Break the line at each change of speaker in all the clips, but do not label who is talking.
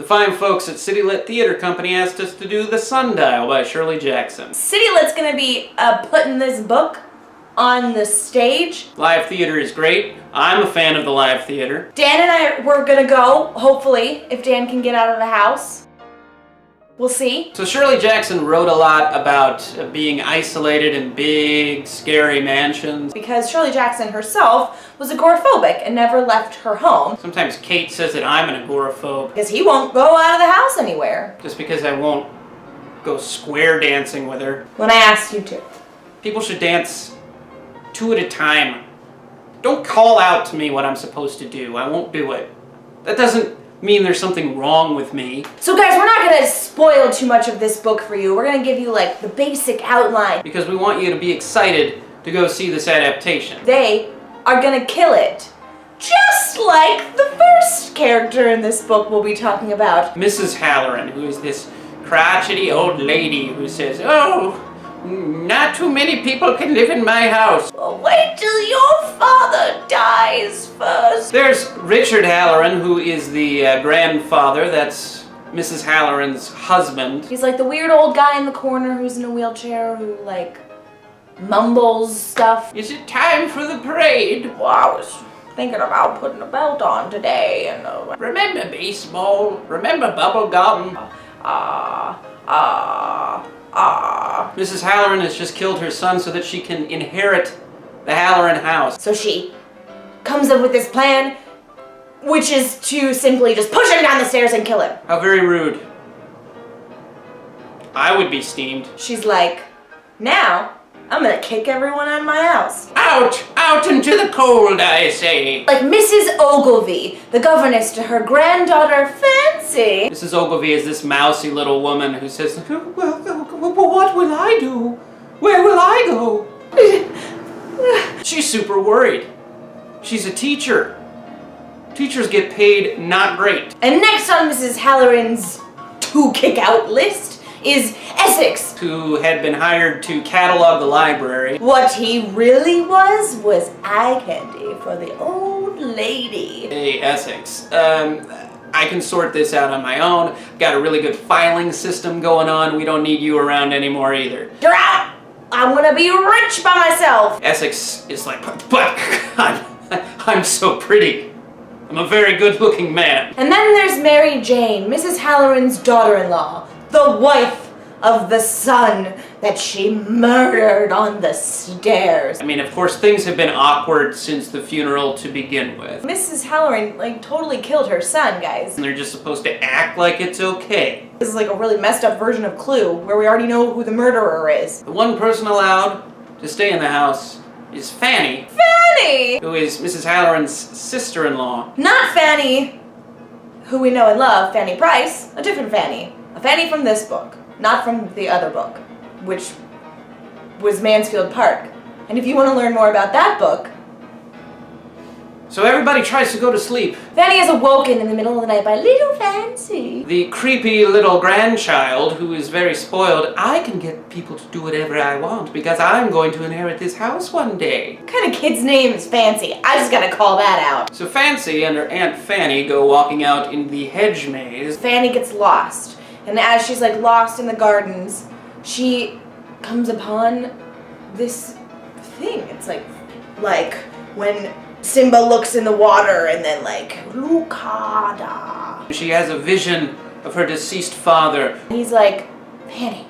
The fine folks at City Lit Theater Company asked us to do The Sundial by Shirley Jackson.
City Lit's gonna be putting this book on the stage.
Live theater is great. I'm a fan of the live theater.
Dan and I were gonna go, hopefully, if Dan can get out of the house. We'll see.
So Shirley Jackson wrote a lot about being isolated in big, scary mansions.
Because Shirley Jackson herself was agoraphobic and never left her home.
Sometimes Kate says that I'm an agoraphobe.
Because he won't go out of the house anywhere.
Just because I won't go square dancing with her.
When I asked you to.
People should dance 2 at a time. Don't call out to me what I'm supposed to do. I won't do it. That doesn't mean there's something wrong with me.
So guys, we're not gonna spoil too much of this book for you. We're gonna give you like the basic outline.
Because we want you to be excited to go see this adaptation.
They are gonna kill it. Just like the first character in this book we'll be talking about.
Mrs. Halloran, who is this crotchety old lady who says, "Oh, not too many people can live in my house."
Well, wait till your father dies first.
There's Richard Halloran, who is the grandfather. That's Mrs. Halloran's husband.
He's like the weird old guy in the corner who's in a wheelchair who like mumbles stuff.
Is it time for the parade?
Well, I was thinking about putting a belt on today and
Remember baseball? Remember bubble gum? Mrs. Halloran has just killed her son so that she can inherit the Halloran house.
So she comes up with this plan, which is to simply just push him down the stairs and kill him.
How very rude. I would be steamed.
She's like, now I'm gonna kick everyone out of my house.
Out! Out into the cold, I say!
Like Mrs. Ogilvy, the governess to her granddaughter Fancy.
Mrs. Ogilvy is this mousy little woman who says, well, what will I do? Where will I go? She's super worried. She's a teacher. Teachers get paid not great.
And next on Mrs. Halloran's to-kick-out list is Essex,
who had been hired to catalog the library.
What he really was eye candy for the old lady.
Hey, Essex. I can sort this out on my own. Got a really good filing system going on. We don't need you around anymore either.
You're out! I want to be rich by myself.
Essex is like, but I'm so pretty. I'm a very good-looking man.
And then there's Mary Jane, Mrs. Halloran's daughter-in-law, the wife of the son that she murdered on the stairs.
I mean, of course, things have been awkward since the funeral to begin with.
Mrs. Halloran, like, totally killed her son, guys.
And they're just supposed to act like it's okay.
This is like a really messed up version of Clue, where we already know who the murderer is.
The one person allowed to stay in the house is Fanny.
Fanny!
Who is Mrs. Halloran's sister-in-law.
Not Fanny, who we know and love, Fanny Price, a different Fanny. A Fanny from this book, not from the other book, which was Mansfield Park. And if you want to learn more about that book...
So everybody tries to go to sleep.
Fanny is awoken in the middle of the night by little Fancy.
The creepy little grandchild who is very spoiled. I can get people to do whatever I want because I'm going to inherit this house one day.
What kind of kid's name is Fancy? I just gotta call that out.
So Fancy and her Aunt Fanny go walking out in the hedge maze.
Fanny gets lost. And as she's like lost in the gardens, she comes upon this thing. It's like when Simba looks in the water and then like, Lucada.
She has a vision of her deceased father.
He's like, Fanny,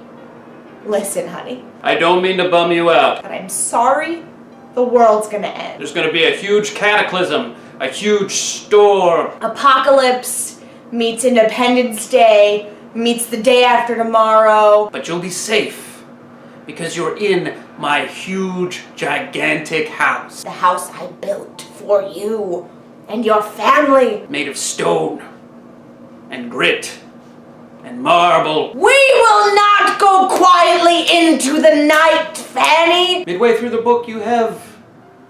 listen, honey.
I don't mean to bum you out.
But I'm sorry, the world's gonna end.
There's gonna be a huge cataclysm, a huge storm.
Apocalypse meets Independence Day, meets the day after tomorrow.
But you'll be safe because you're in my huge, gigantic house.
The house I built for you and your family.
Made of stone and grit and marble.
We will not go quietly into the night, Fanny.
Midway through the book you have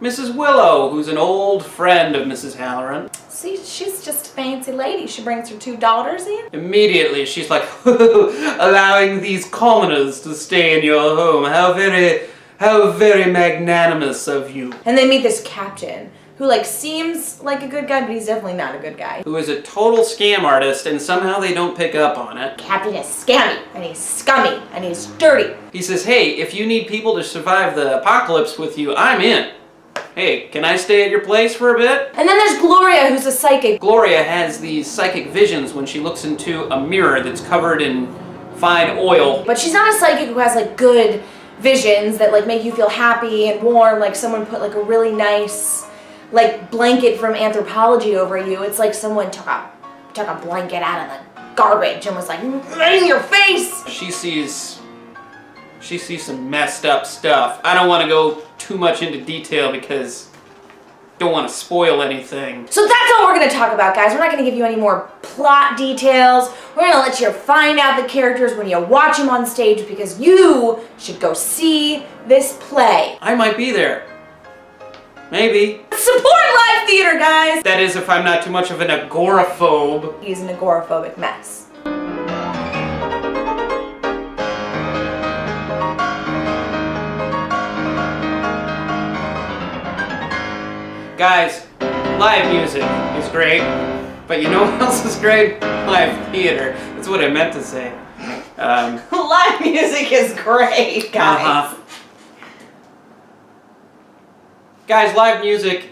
Mrs. Willow, who's an old friend of Mrs. Halloran.
See, she's just a fancy lady. She brings her 2 daughters in.
Immediately she's like, allowing these commoners to stay in your home. How very magnanimous of you.
And they meet this captain, who who like seems like a good guy, but he's definitely not a good guy.
Who is a total scam artist, and somehow they don't pick up on it.
Captain is scammy, and he's scummy, and he's dirty.
He says, hey, if you need people to survive the apocalypse with you, I'm in. Hey, can I stay at your place for a bit?
And then there's Gloria, who's a psychic.
Gloria has these psychic visions when she looks into a mirror that's covered in fine oil.
But she's not a psychic who has like good visions that like make you feel happy and warm, like someone put like a really nice like blanket from Anthropology over you. It's like someone took a blanket out of the garbage and was like right in your face.
She sees some messed up stuff. I don't want to go too much into detail because don't want to spoil anything.
So that's all we're going to talk about, guys. We're not going to give you any more plot details. We're going to let you find out the characters when you watch them on stage, because you should go see this play.
I might be there. Maybe.
Support live theater, guys!
That is, if I'm not too much of an agoraphobe.
He's an agoraphobic mess.
Guys, live music is great, but you know what else is great? Live theater. That's what I meant to say.
Live music is great, guys.
Guys, live music